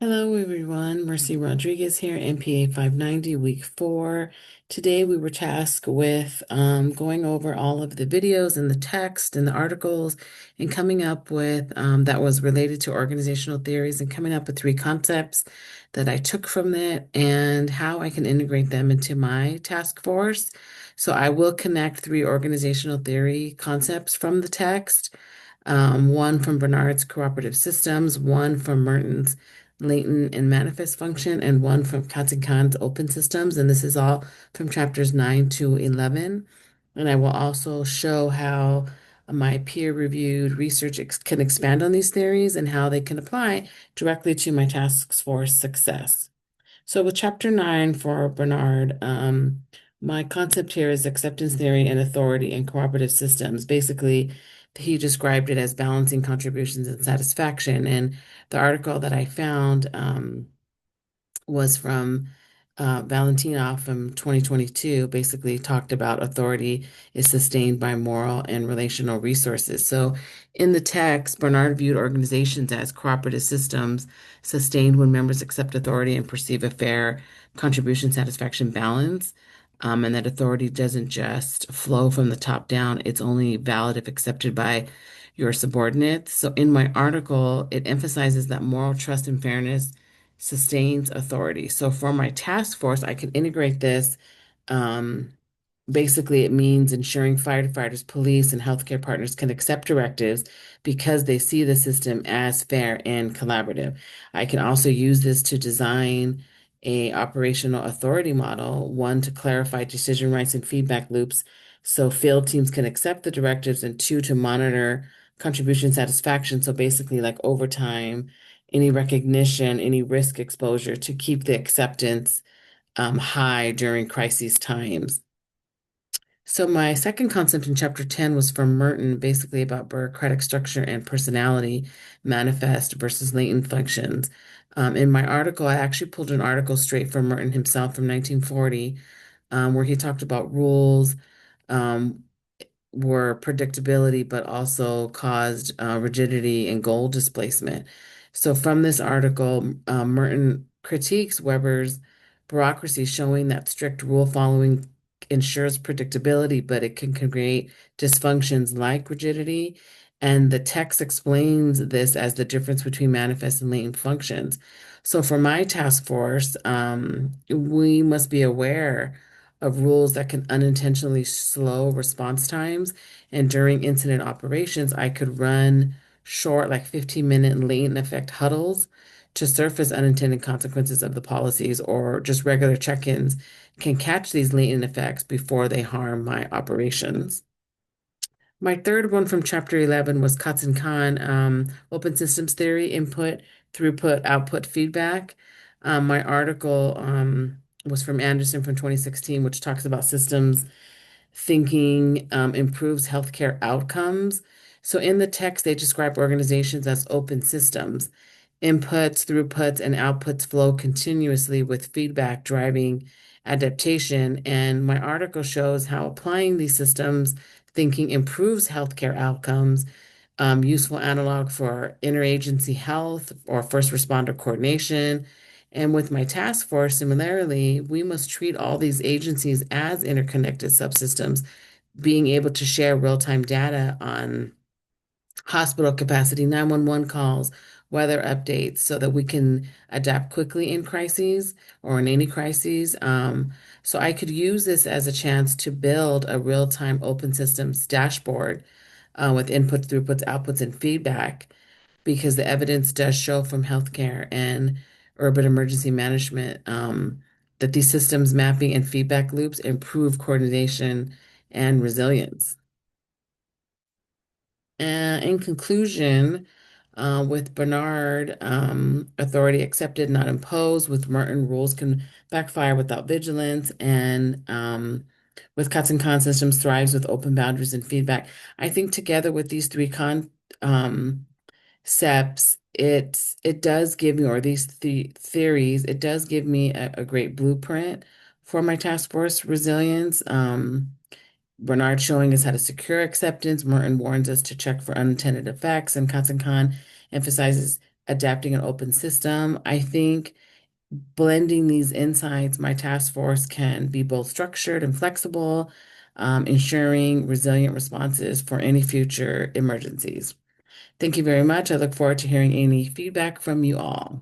Hello, everyone. Mercy Rodriguez here, Mpa590, week 4. Today, we were tasked with going over all of the videos and the text and the articles and coming up with that was related to organizational theories and coming up with 3 concepts that I took from it and how I can integrate them into my task force. So, I will connect 3 organizational theory concepts from the text, one from Bernard's cooperative systems, one from Merton's latent and manifest function, and one from Katz open systems. And this is all from chapters 9 to 11. And I will also show how my peer-reviewed research can expand on these theories and how they can apply directly to my task force success. So with chapter 9 for Bernard, my concept here is acceptance theory and authority in cooperative systems. Basically, he described it as balancing contributions and satisfaction. And the article that I found was from Valentina from 2022, basically talked about authority is sustained by moral and relational resources. So in the text, Bernard viewed organizations as cooperative systems sustained when members accept authority and perceive a fair contribution satisfaction balance. And that authority doesn't just flow from the top down, it's only valid if accepted by your subordinates. So in my article, it emphasizes that moral trust and fairness sustains authority. So for my task force, I can integrate this. Um, Basically, it means ensuring firefighters, police, and healthcare partners can accept directives because they see the system as fair and collaborative. I can also use this to design a operational authority model, one to clarify decision rights and feedback loops so field teams can accept the directives, and two to monitor contribution satisfaction. So basically, like overtime, any recognition, any risk exposure to keep the acceptance high during crisis times. So my second concept in chapter 10 was from Merton, basically about bureaucratic structure and personality, manifest versus latent functions. In my article, I actually pulled an article straight from Merton himself from 1940, where he talked about rules, um, were predictability, but also caused rigidity and goal displacement. So, from this article, Merton critiques Weber's bureaucracy, showing that strict rule following ensures predictability, but it can create dysfunctions like rigidity. And the text explains this as the difference between manifest and latent functions. So, for my task force, we must be aware of rules that can unintentionally slow response times. And during incident operations, I could run short, like 15-minute latent effect huddles to surface unintended consequences of the policies, or just regular check-ins can catch these latent effects before they harm my operations. My third one from chapter 11 was Katz and Kahn, open systems theory, input, throughput, output, feedback. My article was from Anderson from 2016, which talks about systems thinking improves healthcare outcomes. So in the text, they describe organizations as open systems. Inputs, throughputs, and outputs flow continuously with feedback driving adaptation. And my article shows how applying these systems thinking improves healthcare outcomes, useful analog for interagency health or first responder coordination. And with my task force, similarly, we must treat all these agencies as interconnected subsystems, being able to share real-time data on hospital capacity, 911 calls, weather updates, so that we can adapt quickly in crises or in any crises. So I could use this as a chance to build a real-time open systems dashboard with inputs, throughputs, outputs, and feedback, because the evidence does show from healthcare and urban emergency management that these systems mapping and feedback loops improve coordination and resilience. In conclusion, with Bernard, authority accepted, not imposed. With Merton, rules can backfire without vigilance. And with Cuts and Con systems, thrives with open boundaries and feedback. I think together with these 3 concepts, it does give me, or these theories, it does give me a great blueprint for my task force resilience. Bernard showing us how to secure acceptance. Merton warns us to check for unintended effects, and Khan emphasizes adapting an open system. I think blending these insights, my task force can be both structured and flexible, ensuring resilient responses for any future emergencies. Thank you very much. I look forward to hearing any feedback from you all.